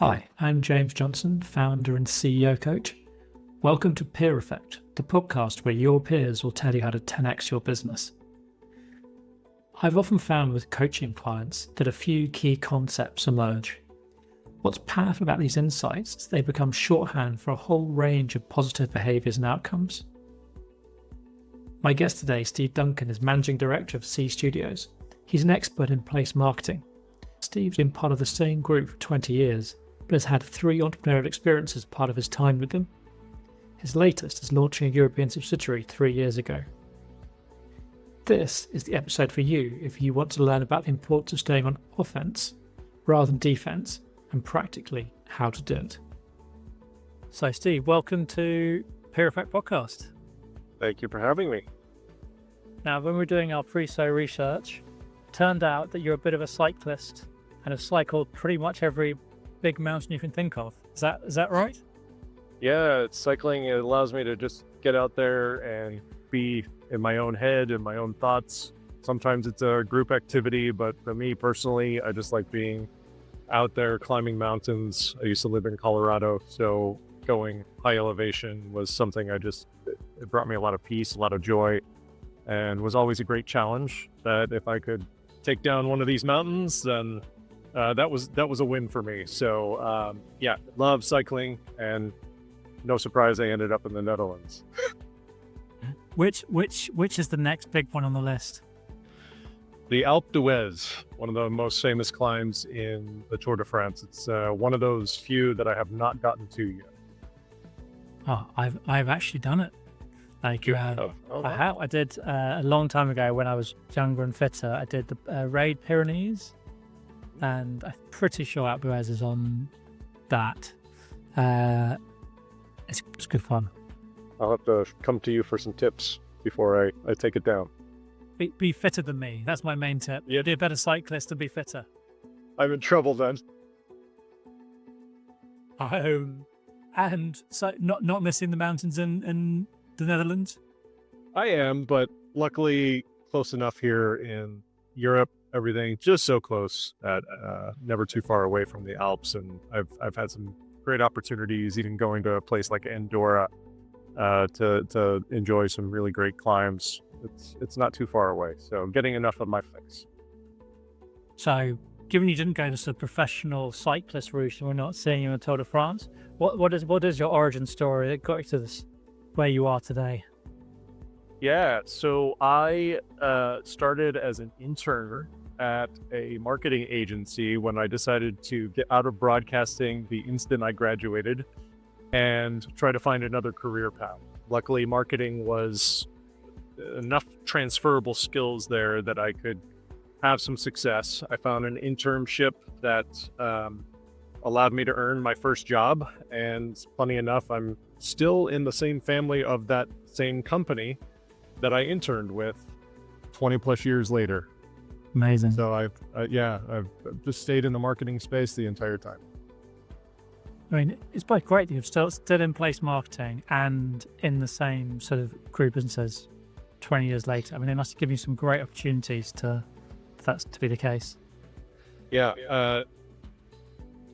Hi, I'm James Johnson, founder and CEO coach. Welcome to Peer Effect, the podcast where your peers will tell you how to 10x your business. I've often found with coaching clients that a few key concepts emerge. What's powerful about these insights is they become shorthand for a whole range of positive behaviours and outcomes. My guest today, Steve Duncan, is Managing Director of C Studios. He's an expert in place marketing. Steve's been part of the same group for 20 years, but has had 3 entrepreneurial experiences part of his time with them. His latest is launching a European subsidiary 3 years ago. This is the episode for you if you want to learn about the importance of staying on offense rather than defense, and practically how to do it. So Steve, welcome to Peer Effect Podcast. Thank you for having me. Now, when we were doing our pre-show research, it turned out that you're a bit of a cyclist and have cycled pretty much every big mountain you can think of. Is that right? Yeah, cycling, it allows me to just get out there and be in my own head and my own thoughts. Sometimes it's a group activity, but for me personally, I just like being out there climbing mountains. I used to live in Colorado, so going high elevation was something it brought me a lot of peace, a lot of joy, and was always a great challenge that if I could take down one of these mountains, then that was a win for me. So yeah, love cycling, and no surprise I ended up in the Netherlands. Which is the next big one on the list? The Alpe d'Huez, one of the most famous climbs in the Tour de France. It's one of those few that I have not gotten to yet. Oh, I've actually done it. Like I did a long time ago when I was younger and fitter. I did the Raid Pyrenees, and I'm pretty sure Alpe d'Huez is on that. It's good fun. I'll have to come to you for some tips before I take it down. Be fitter than me. That's my main tip. Yeah. Be a better cyclist and be fitter. I'm in trouble then. And so not missing the mountains in the Netherlands. I am, but luckily close enough here in Europe. Everything just so close that never too far away from the Alps, and I've had some great opportunities, even going to a place like Andorra to enjoy some really great climbs. It's not too far away, so getting enough of my fix. So, given you didn't go this professional cyclist route, and we're not seeing you in the Tour de France, what is your origin story that got you to this where you are today? Yeah, so I started as an intern at a marketing agency when I decided to get out of broadcasting the instant I graduated and try to find another career path. Luckily, marketing was enough transferable skills there that I could have some success. I found an internship that allowed me to earn my first job, and funny enough, I'm still in the same family of that same company that I interned with 20 plus years later. Amazing. So I've just stayed in the marketing space the entire time. I mean, it's both great that you've still in place marketing and in the same sort of group businesses 20 years later. I mean, it must have given you some great opportunities for that to be the case. Yeah,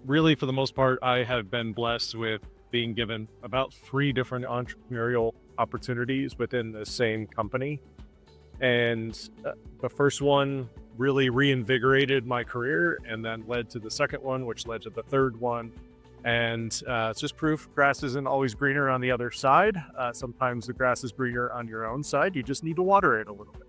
really for the most part, I have been blessed with being given about 3 different entrepreneurial opportunities within the same company. And the first one really reinvigorated my career, and then led to the second one, which led to the third one. And it's just proof grass isn't always greener on the other side. Sometimes the grass is greener on your own side. You just need to water it a little bit.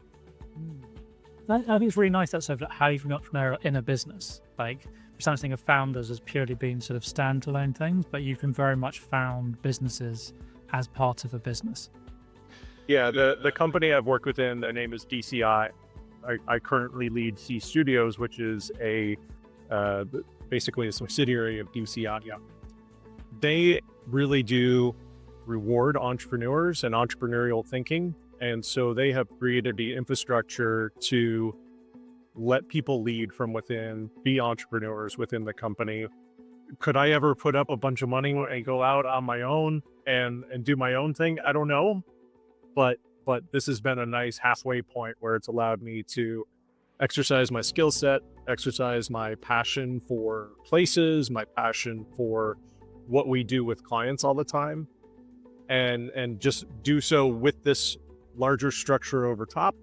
I think it's really nice that sort of how you've been entrepreneurial in a business. Like, something of founders has purely been sort of standalone things, but you can very much found businesses as part of a business. Yeah, the company I've worked within, the name is DCI. I currently lead C Studios, which is basically a subsidiary of DCI. They really do reward entrepreneurs and entrepreneurial thinking. And so they have created the infrastructure to let people lead from within, be entrepreneurs within the company. Could I ever put up a bunch of money and go out on my own and do my own thing? I don't know. But this has been a nice halfway point where it's allowed me to exercise my skill set, exercise my passion for places, my passion for what we do with clients all the time, and just do so with this larger structure over top.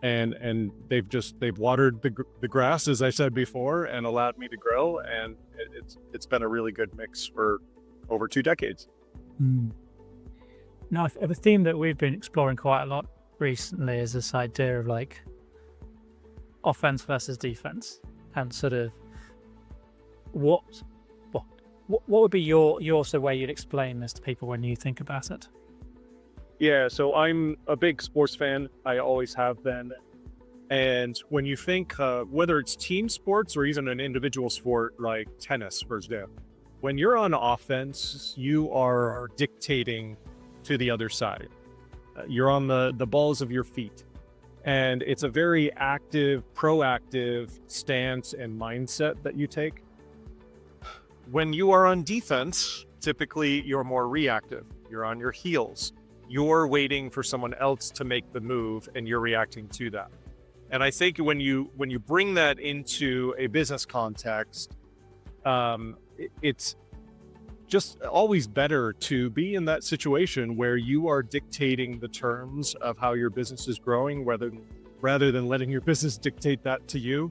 And they've watered the grass, as I said before, and allowed me to grow. And it's been a really good mix for over 2 decades. Now, a theme that we've been exploring quite a lot recently is this idea of like offense versus defense, and sort of what would be your sort of way you'd explain this to people when you think about it? Yeah, so I'm a big sports fan. I always have been. And when you think, whether it's team sports or even an individual sport like tennis, for example, when you're on offense, you are dictating to the other side. You're on the balls of your feet. And it's a very active, proactive stance and mindset that you take. When you are on defense, typically you're more reactive. You're on your heels. You're waiting for someone else to make the move and you're reacting to that. And I think when you bring that into a business context, it's just always better to be in that situation where you are dictating the terms of how your business is growing rather than letting your business dictate that to you.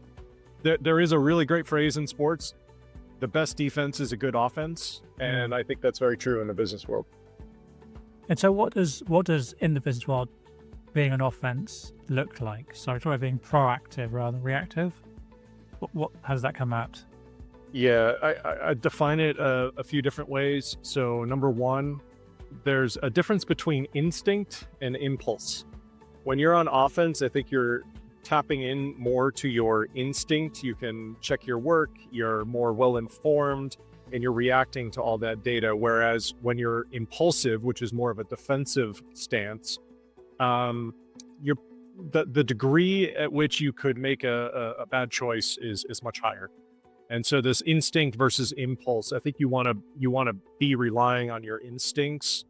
There is a really great phrase in sports: the best defense is a good offense. And I think that's very true in the business world. And so what does in the business world being an offense look like? So it's about being proactive rather than reactive. How does that come out? Yeah, I define it a few different ways. So number one, there's a difference between instinct and impulse. When you're on offense, I think you're tapping in more to your instinct. You can check your work, you're more well-informed, and you're reacting to all that data. Whereas when you're impulsive, which is more of a defensive stance, the degree at which you could make a bad choice is much higher. And so this instinct versus impulse, I think you want to be relying on your instincts,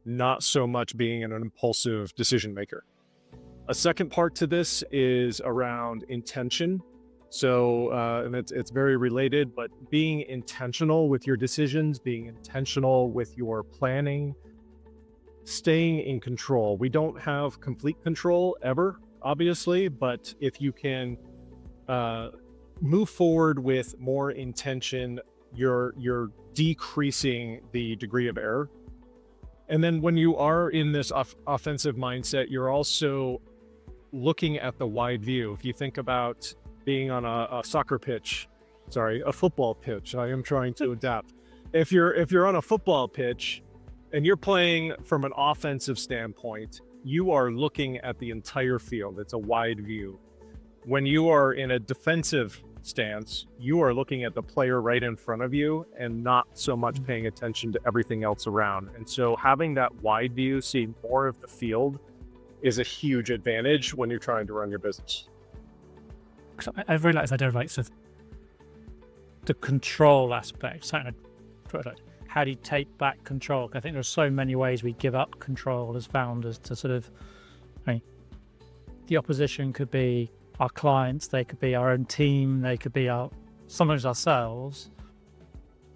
not so much being an impulsive decision maker. A second part to this is around intention. So, and it's very related, but being intentional with your decisions, being intentional with your planning, staying in control. We don't have complete control ever, obviously, but if you can move forward with more intention, you're decreasing the degree of error. And then when you are in this offensive mindset, you're also looking at the wide view. If you think about being on a football pitch, I am trying to adapt. If you're on a football pitch and you're playing from an offensive standpoint, you are looking at the entire field. It's a wide view. When you are in a defensive stance, you are looking at the player right in front of you and not so much paying attention to everything else around. And so having that wide view, seeing more of the field, is a huge advantage when you're trying to run your business. I really like this idea of like sort of the control aspect. How do you take back control? I think there's so many ways we give up control as founders to sort of, the opposition could be our clients, they could be our own team, they could be sometimes ourselves,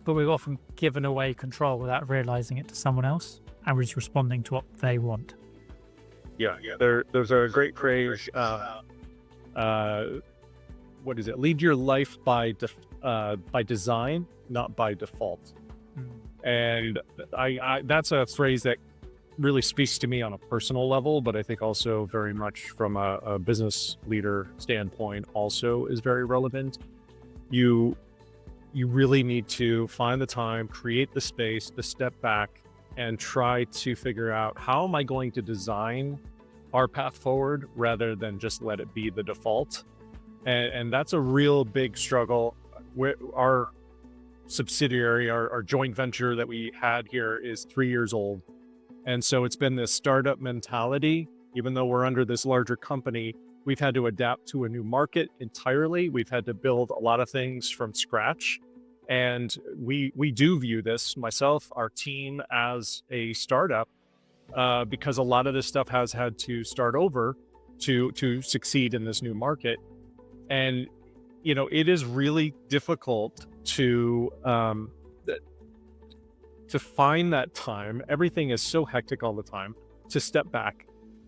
but we've often given away control without realizing it to someone else, and we're just responding to what they want. Yeah. There's a great phrase. What is it? Lead your life by design, not by default. And I that's a phrase that really speaks to me on a personal level, but I think also very much from a business leader standpoint also is very relevant. You really need to find the time, create the space to step back and try to figure out, how am I going to design our path forward rather than just let it be the default. And that's a real big struggle. Our subsidiary, our joint venture that we had here is 3 years old. And so it's been this startup mentality. Even though we're under this larger company, we've had to adapt to a new market entirely. We've had to build a lot of things from scratch. And we do view this, myself, our team, as a startup, because a lot of this stuff has had to start over. to succeed in this new market. And it is really difficult to find that time. Everything is so hectic all the time, to step back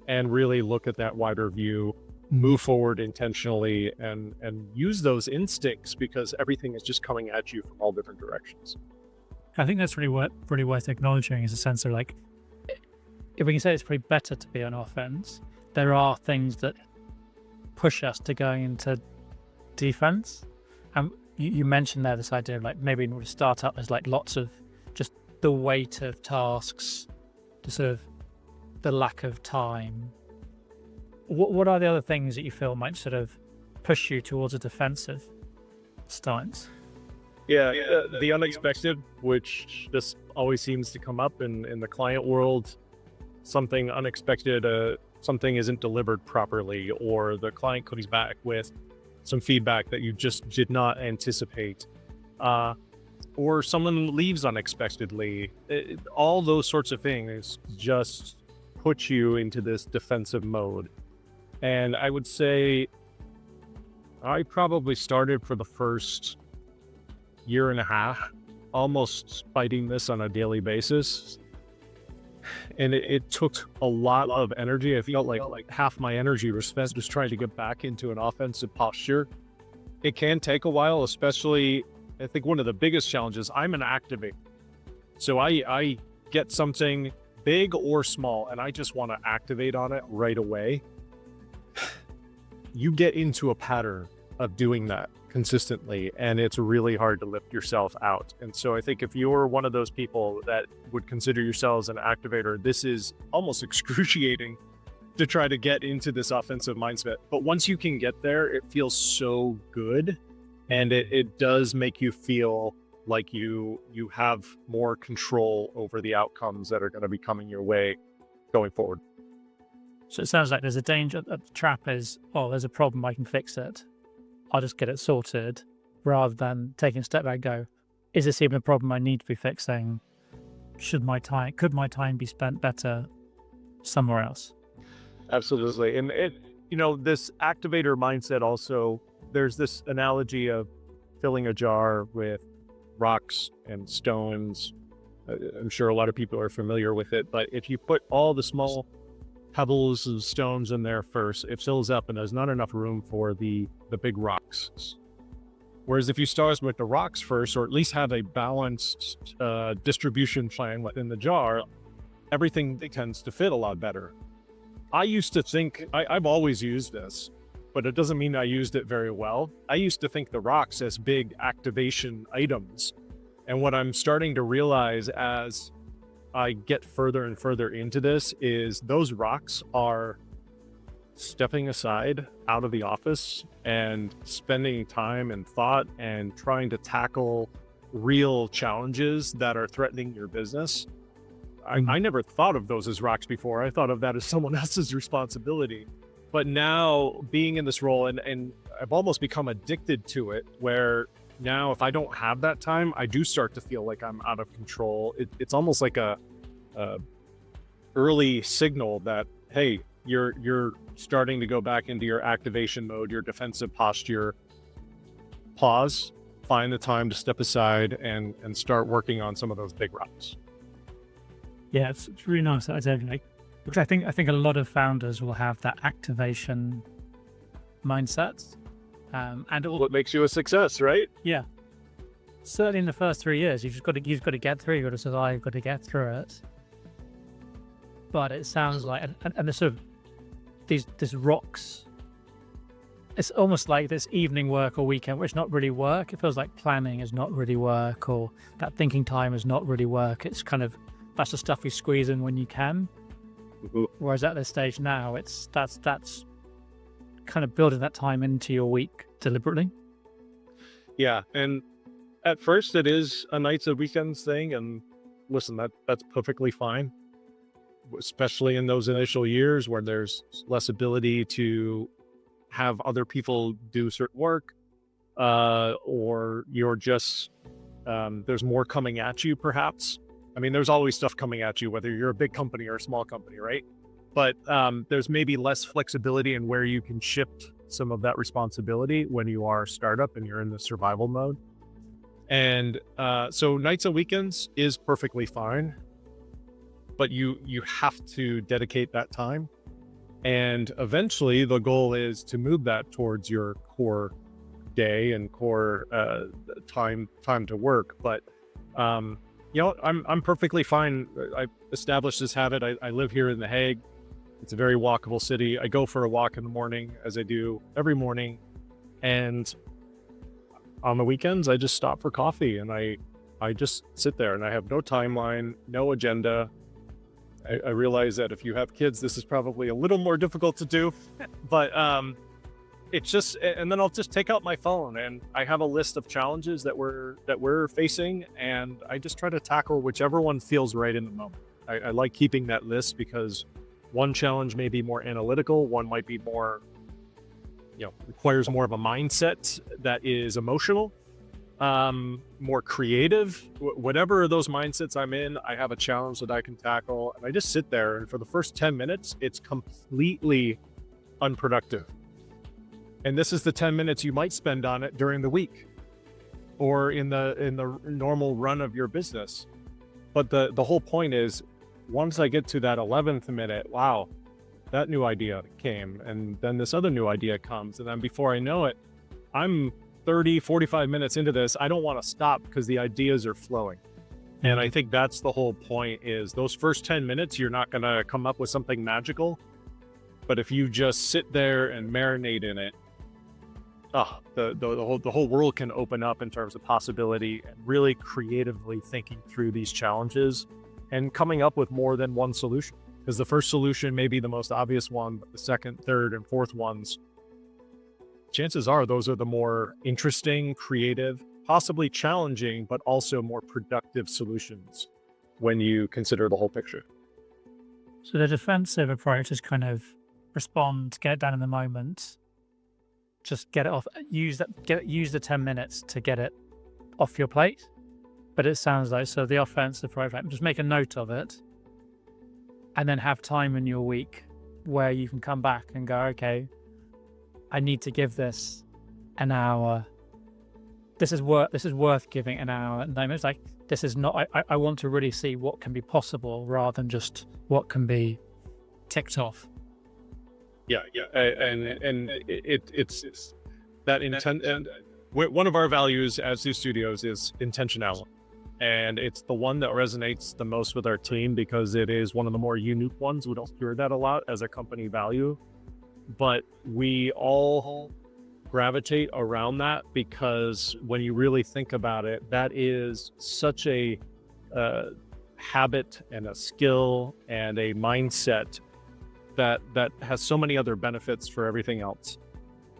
and really look at that wider view, move forward intentionally, and use those instincts, because everything is just coming at you from all different directions. I think that's really worth acknowledging, is a sense of like, if we can say it's probably better to be on offense, there are things that push us to going into defense. And you mentioned there this idea of like, maybe in a startup there's like lots of just the weight of tasks, the sort of the lack of time. What are the other things that you feel might sort of push you towards a defensive stance? Yeah, the unexpected, which just always seems to come up in the client world. Something unexpected, something isn't delivered properly, or the client comes back with some feedback that you just did not anticipate, or someone leaves unexpectedly. All those sorts of things just put you into this defensive mode. And I would say I probably started for the first year and a half almost fighting this on a daily basis. And it took a lot of energy. I felt like half my energy was spent just trying to get back into an offensive posture. It can take a while, especially, I think one of the biggest challenges, I'm an activator. So I get something big or small, and I just want to activate on it right away. You get into a pattern of doing that consistently, and it's really hard to lift yourself out. And so I think if you're one of those people that would consider yourselves an activator, this is almost excruciating to try to get into this offensive mindset. But once you can get there, it feels so good, and it does make you feel like you have more control over the outcomes that are going to be coming your way going forward. So it sounds like there's a danger. The trap is, oh, there's a problem, I can fix it, I'll just get it sorted, rather than taking a step back and go, is this even a problem I need to be fixing? Could my time be spent better somewhere else? Absolutely. And this activator mindset also, there's this analogy of filling a jar with rocks and stones. I'm sure a lot of people are familiar with it, but if you put all the small pebbles and stones in there first, it fills up and there's not enough room for the big rocks. Whereas if you start with the rocks first, or at least have a balanced distribution plan within the jar, everything tends to fit a lot better. I used to think, I've always used this, but it doesn't mean I used it very well. I used to think the rocks as big activation items. And what I'm starting to realize as I get further and further into this is those rocks are stepping aside out of the office and spending time and thought and trying to tackle real challenges that are threatening your business. I never thought of those as rocks before. I thought of that as someone else's responsibility. But now being in this role, and I've almost become addicted to it, where now if I don't have that time, I do start to feel like I'm out of control. It's almost like a early signal that, hey, you're starting to go back into your activation mode, your defensive posture. Pause, find the time to step aside and start working on some of those big rocks. Yeah, it's really nice. Because I think a lot of founders will have that activation mindset, and What makes you a success, right? yeah, certainly in the first 3 years, you've got to get through. You've got to survive. You've got to get through it. But it sounds like, and the sort of these rocks. It's almost like this evening work or weekend, which is not really work. It feels like planning is not really work, or that thinking time is not really work. It's kind of, that's the stuff you squeeze in when you can. Mm-hmm. Whereas at this stage now, that's kind of building that time into your week deliberately. Yeah, and at first it is a nights and weekends thing, and listen, that's perfectly fine, especially in those initial years where there's less ability to have other people do certain work, or you're just there's more coming at you, perhaps. I mean, there's always stuff coming at you, whether you're a big company or a small company, right? but there's maybe less flexibility in where you can shift some of that responsibility when you are a startup and you're in the survival mode. And so nights and weekends is perfectly fine, but you have to dedicate that time. And eventually the goal is to move that towards your core day and core time to work. But I'm perfectly fine. I established this habit. I live here in The Hague. It's a very walkable city. I go for a walk in the morning, as I do every morning. And on the weekends, I just stop for coffee and I just sit there, and I have no timeline, no agenda. I realize that if you have kids, this is probably a little more difficult to do, but it's just, and then I'll just take out my phone and I have a list of challenges that we're facing, and I just try to tackle whichever one feels right in the moment. I like keeping that list because one challenge may be more analytical, one might be more, requires more of a mindset that is emotional, more creative. Whatever those mindsets I'm in, I have a challenge that I can tackle, and I just sit there, and for the first 10 minutes, it's completely unproductive. And this is the 10 minutes you might spend on it during the week or in the normal run of your business. But the whole point is, once I get to that 11th minute, wow, that new idea came, and then this other new idea comes, and then before I know it, I'm 30, 45 minutes into this. I don't want to stop because the ideas are flowing. And I think that's the whole point, is those first 10 minutes, you're not going to come up with something magical. But if you just sit there and marinate in it, the whole world can open up in terms of possibility, and really creatively thinking through these challenges and coming up with more than one solution. Because the first solution may be the most obvious one, but the second, third, and fourth ones, chances are those are the more interesting, creative, possibly challenging, but also more productive solutions when you consider the whole picture. So the defensive approach is kind of respond, get it done in the moment, just get it off, use the 10 minutes to get it off your plate. But it sounds like, so the offensive approach, just make a note of it, and then have time in your week where you can come back and go, okay, I need to give this an hour. This is worth giving an hour. And then it's like, this is not, I want to really see what can be possible rather than just what can be ticked off. Yeah. And it's that intent. And one of our values as two studios is intentionality. And it's the one that resonates the most with our team because it is one of the more unique ones. We don't hear that a lot as a company value, but we all gravitate around that because when you really think about it, that is such a habit and a skill and a mindset that has so many other benefits for everything else.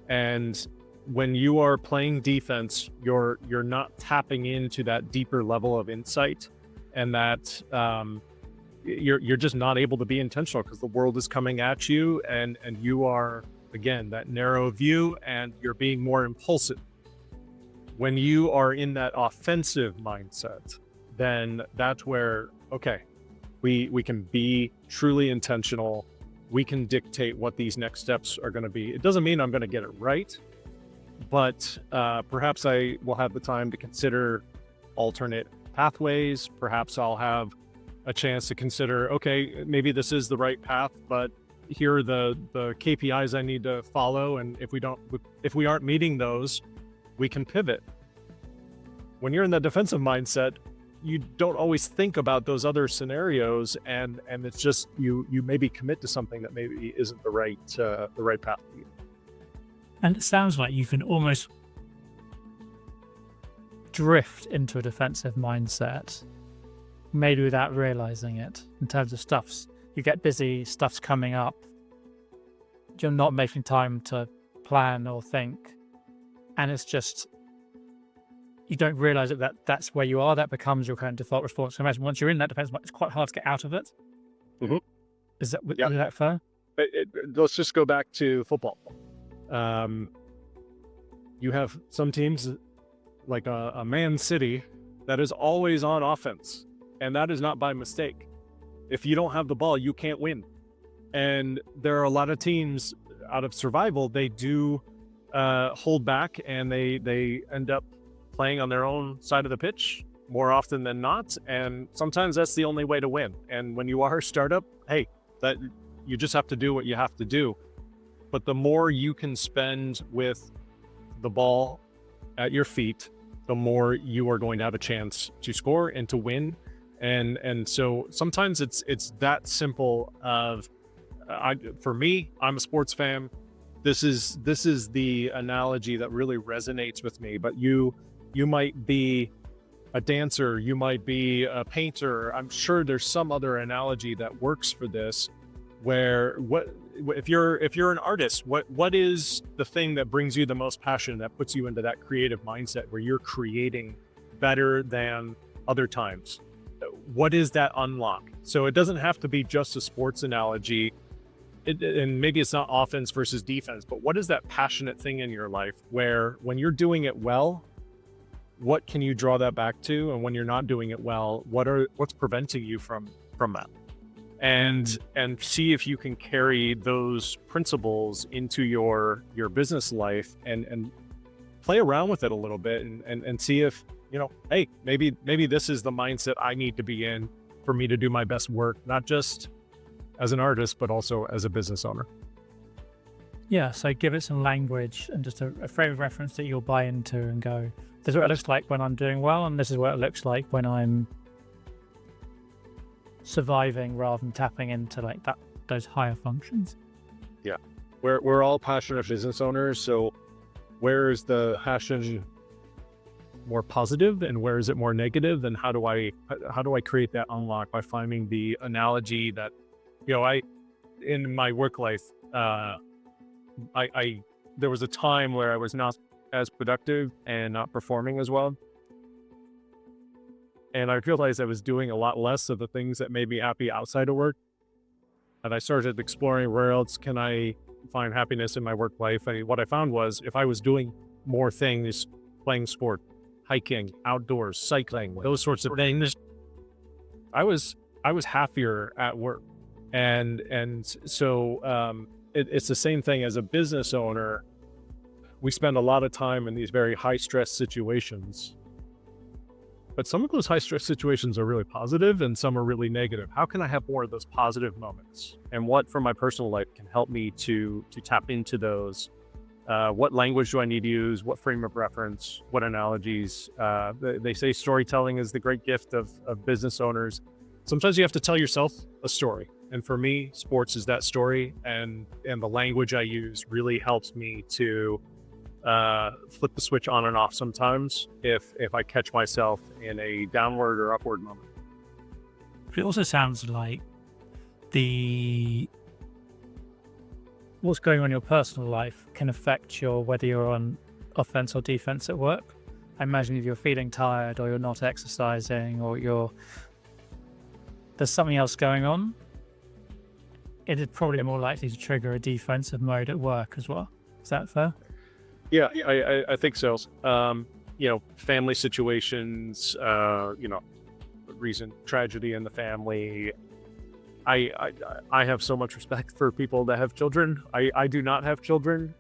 And when you are playing defense, you're not tapping into that deeper level of insight, and that you're just not able to be intentional because the world is coming at you, and you are, again, that narrow view, and you're being more impulsive. When you are in that offensive mindset, then that's where, okay, we can be truly intentional. We can dictate what these next steps are going to be. It doesn't mean I'm going to get it right, but perhaps I will have the time to consider alternate pathways. Perhaps I'll have a chance to consider, okay, maybe this is the right path, but here are the KPIs I need to follow. And if we aren't meeting those, we can pivot. When you're in that defensive mindset, you don't always think about those other scenarios, and it's just you maybe commit to something that maybe isn't the right path for you. And it sounds like you can almost drift into a defensive mindset, maybe without realizing it, in terms of you get busy, stuff's coming up, you're not making time to plan or think, and it's just, you don't realize that's where you are. That becomes your kind of default response. So imagine once you're in that defense, it's quite hard to get out of it. Mm-hmm. Is that fair? Let's just go back to football. You have some teams like a Man City that is always on offense, and that is not by mistake. If you don't have the ball, you can't win. And there are a lot of teams out of survival, they do hold back, and they end up playing on their own side of the pitch more often than not. And sometimes that's the only way to win. And when you are a startup, hey, that you just have to do what you have to do. But the more you can spend with the ball at your feet, the more you are going to have a chance to score and to win. And so sometimes it's that simple of, for me, I'm a sports fan. This is the analogy that really resonates with me. But you might be a dancer, you might be a painter. I'm sure there's some other analogy that works for this, where if you're an artist, what is the thing that brings you the most passion, that puts you into that creative mindset where you're creating better than other times? What is that unlock? So it doesn't have to be just a sports analogy. And maybe it's not offense versus defense, but what is that passionate thing in your life where when you're doing it well, what can you draw that back to? And when you're not doing it well, what's preventing you from that? And see if you can carry those principles into your business life, and play around with it a little bit, and see if, hey, maybe this is the mindset I need to be in for me to do my best work, not just as an artist, but also as a business owner. Yeah, so give it some language and just a frame of reference that you'll buy into and go, this is what it looks like when I'm doing well, and this is what it looks like when I'm surviving, rather than tapping into like those higher functions. Yeah, we're all passionate business owners. So where is the passion more positive, and where is it more negative? And how do I create that unlock by finding the analogy that, in my work life, there was a time where I was not as productive and not performing as well. And I realized I was doing a lot less of the things that made me happy outside of work. And I started exploring, where else can I find happiness in my work life? And what I found was, if I was doing more things, playing sport, hiking, outdoors, cycling, those sorts of things, I was happier at work. And so it's the same thing as a business owner. We spend a lot of time in these very high stress situations, but some of those high stress situations are really positive and some are really negative. How can I have more of those positive moments? And what from my personal life can help me to tap into those? What language do I need to use? What frame of reference? What analogies? They say storytelling is the great gift of business owners. Sometimes you have to tell yourself a story. And for me, sports is that story. And the language I use really helps me to flip the switch on and off sometimes if I catch myself in a downward or upward moment. It also sounds like what's going on in your personal life can affect whether you're on offense or defense at work. I imagine if you're feeling tired, or you're not exercising, or there's something else going on, it is probably more likely to trigger a defensive mode at work as well. Is that fair? Yeah, I think so. Family situations, recent tragedy in the family. I have so much respect for people that have children. I do not have children,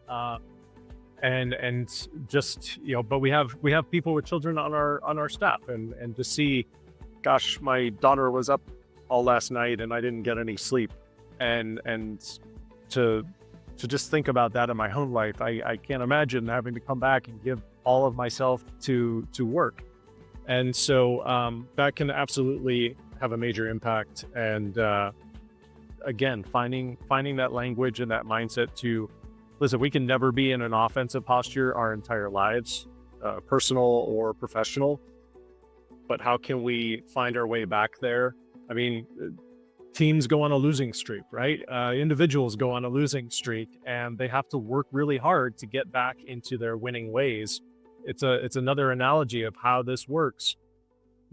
and just but we have people with children on our staff, and to see, gosh, my daughter was up all last night and I didn't get any sleep, and to just think about that in my own life, I can't imagine having to come back and give all of myself to work. And so that can absolutely have a major impact. And again, finding that language and that mindset to, listen, we can never be in an offensive posture our entire lives, personal or professional, but how can we find our way back there? I mean, teams go on a losing streak, right? Individuals go on a losing streak, and they have to work really hard to get back into their winning ways. It's another analogy of how this works.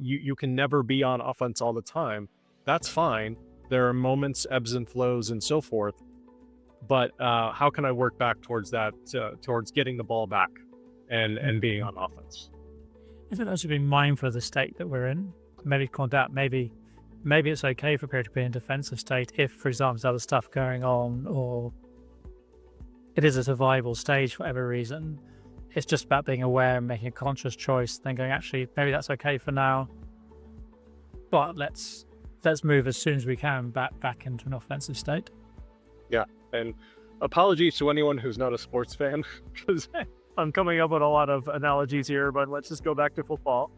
You can never be on offense all the time. That's fine. There are moments, ebbs and flows, and so forth. But how can I work back towards that, towards getting the ball back and being on offense? I think that's to be mindful of the state that we're in. Maybe call that, maybe maybe it's okay for a period to be in defensive state if, for example, there's other stuff going on, or it is a survival stage for whatever reason. It's just about being aware and making a conscious choice, then going, actually, maybe that's okay for now, but let's move as soon as we can back into an offensive state. Yeah, and apologies to anyone who's not a sports fan, because I'm coming up with a lot of analogies here, but let's just go back to football.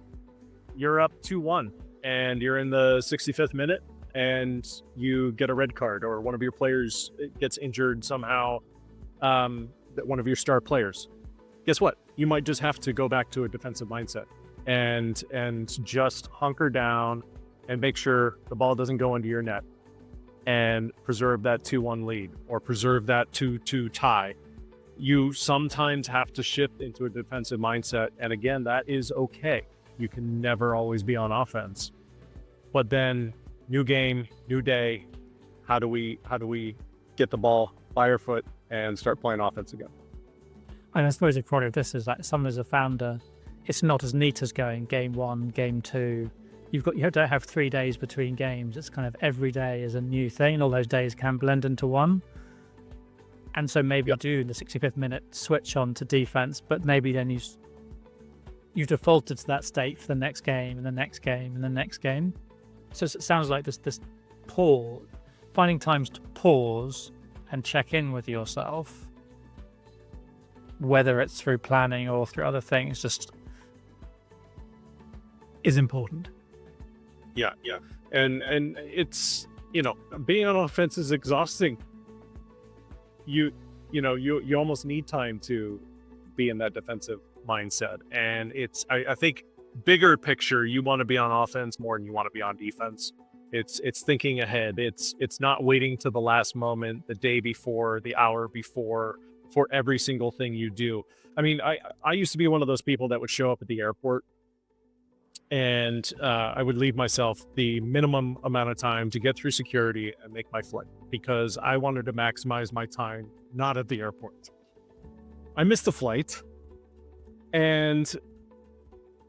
You're up 2-1, and you're in the 65th minute, and you get a red card, or one of your players gets injured somehow, one of your star players. Guess what? You might just have to go back to a defensive mindset and just hunker down and make sure the ball doesn't go into your net, and preserve that 2-1 lead, or preserve that 2-2 tie. You sometimes have to shift into a defensive mindset. And again, that is okay. You can never always be on offense. But then, new game, new day. How do we get the ball by our foot and start playing offense again? And I suppose the problem of this is that someone as a founder, it's not as neat as going game 1, game 2. You don't have 3 days between games. It's kind of every day is a new thing. All those days can blend into one. And so maybe you do in the 65th minute switch on to defense, but maybe then you defaulted to that state for the next game and the next game and the next game. So it sounds like this pause, finding times to pause and check in with yourself, whether it's through planning or through other things, just is important. Yeah. And it's, being on offense is exhausting. You almost need time to be in that defensive mindset. And I think bigger picture, you want to be on offense more than you want to be on defense. It's thinking ahead. It's not waiting to the last moment, the day before, the hour before, for every single thing you do. I mean, I used to be one of those people that would show up at the airport, and I would leave myself the minimum amount of time to get through security and make my flight, because I wanted to maximize my time not at the airport. I missed the flight, and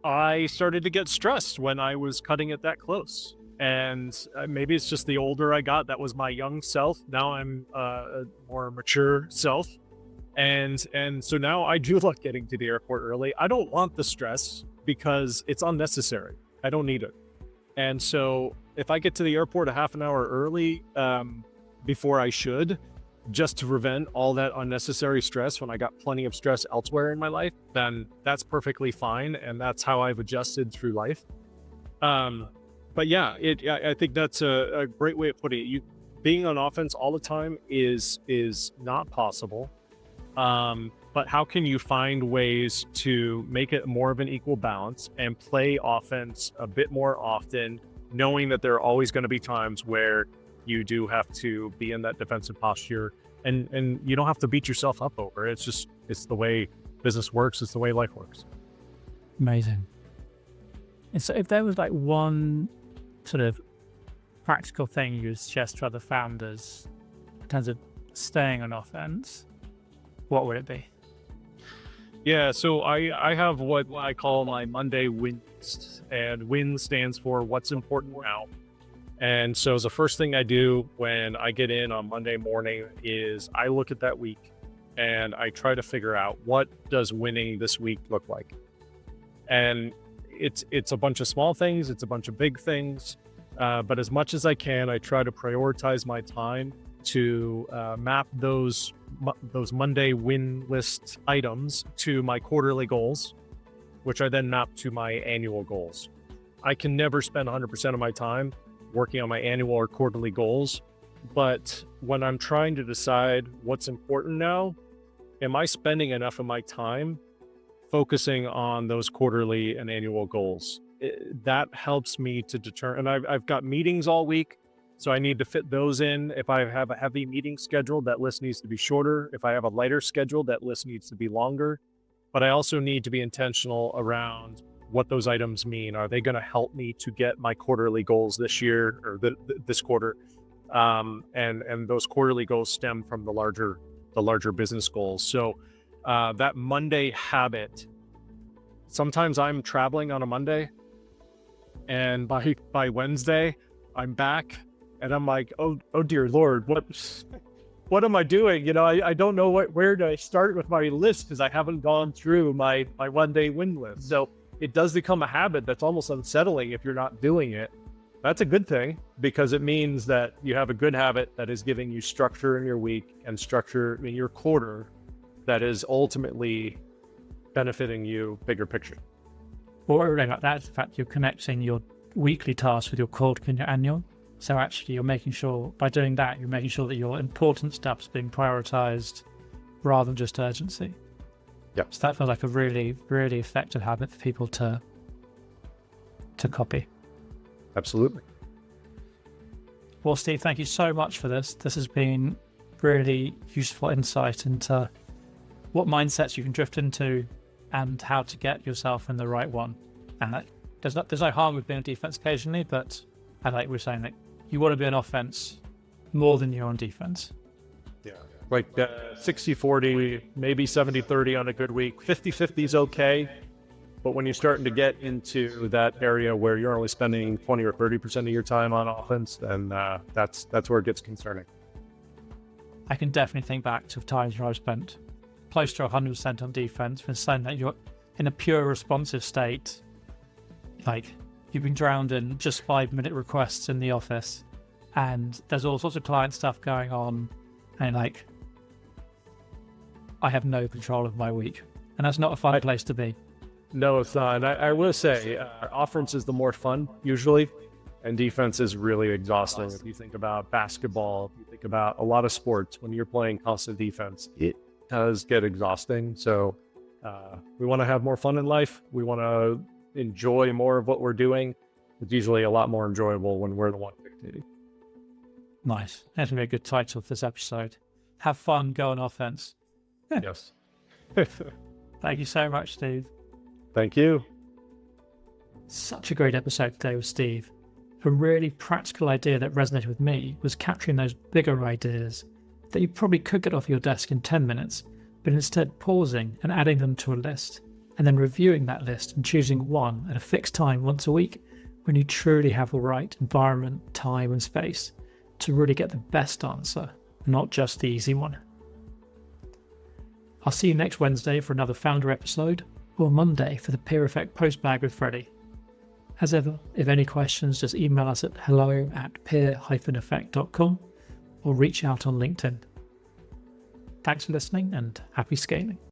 I started to get stressed when I was cutting it that close. And maybe it's just the older I got, that was my young self. Now I'm a more mature self. And so now I do like getting to the airport early. I don't want the stress because it's unnecessary. I don't need it. And so if I get to the airport a half an hour early before I should, just to prevent all that unnecessary stress when I got plenty of stress elsewhere in my life, then that's perfectly fine. And that's how I've adjusted through life. But yeah, I think that's a great way of putting it. Being on offense all the time is not possible. But how can you find ways to make it more of an equal balance and play offense a bit more often, knowing that there are always going to be times where you do have to be in that defensive posture, and you don't have to beat yourself up over it. It's the way business works. It's the way life works. Amazing. And so if there was like one sort of practical thing you would suggest to other founders in terms of staying on offense, what would it be? Yeah, so I have what I call my Monday win list, and WIN stands for what's important now. And so the first thing I do when I get in on Monday morning is I look at that week and I try to figure out, what does winning this week look like? And it's a bunch of small things, it's a bunch of big things, but as much as I can, I try to prioritize my time to map those Monday win list items to my quarterly goals, which I then map to my annual goals. I can never spend 100% of my time working on my annual or quarterly goals, but when I'm trying to decide what's important now, am I spending enough of my time focusing on those quarterly and annual goals? That helps me to determine. And I've got meetings all week, so I need to fit those in. If I have a heavy meeting schedule, that list needs to be shorter. If I have a lighter schedule, that list needs to be longer. But I also need to be intentional around what those items mean. Are they going to help me to get my quarterly goals this year or this quarter? And those quarterly goals stem from the larger business goals. So that Monday habit, sometimes I'm traveling on a Monday, and by Wednesday, I'm back, and I'm like, oh dear Lord, what am I doing? I don't know where do I start with my list because I haven't gone through my 1-day win list. So it does become a habit that's almost unsettling if you're not doing it. That's a good thing because it means that you have a good habit that is giving you structure in your week and structure in your quarter that is ultimately benefiting you bigger picture. Or really like that, in fact, you're connecting your weekly tasks with your quarterly and your annual. So actually you're making sure, by doing that, you're making sure that your important stuff's being prioritized rather than just urgency. Yeah. So that feels like a really, really effective habit for people to copy. Absolutely. Well, Steve, thank you so much for this. This has been really useful insight into what mindsets you can drift into and how to get yourself in the right one. And there's no harm with being on defense occasionally, but I like we're saying that you want to be on offense more than you're on defense. Yeah. Like 60-40, maybe 70-30 on a good week. 50-50 is okay. But when you're starting to get into that area where you're only spending 20 or 30% of your time on offense, then that's where it gets concerning. I can definitely think back to times where I've spent close to 100% on defense, when saying that you're in a pure responsive state, like you've been drowned in just 5-minute requests in the office, and there's all sorts of client stuff going on, and like I have no control of my week, and that's not a fun place to be. No, it's not. And I will say, offense is the more fun usually, and defense is really exhausting. If you think about basketball, if you think about a lot of sports, when you're playing constant defense, it does get exhausting. So we want to have more fun in life. We want to enjoy more of what we're doing. It's usually a lot more enjoyable when we're the one dictating. Nice. That's going to be a good title for this episode. Have fun, go on offense. Yes. Thank you so much, Steve. Thank you. Such a great episode today with Steve. A really practical idea that resonated with me was capturing those bigger ideas that you probably could get off your desk in 10 minutes, but instead pausing and adding them to a list, and then reviewing that list and choosing one at a fixed time once a week when you truly have the right environment, time and space to really get the best answer, not just the easy one. I'll see you next Wednesday for another Founder episode, or Monday for the Peer Effect Postbag with Freddie. As ever, if any questions, just email us at hello@peer-effect.com or reach out on LinkedIn. Thanks for listening and happy scaling.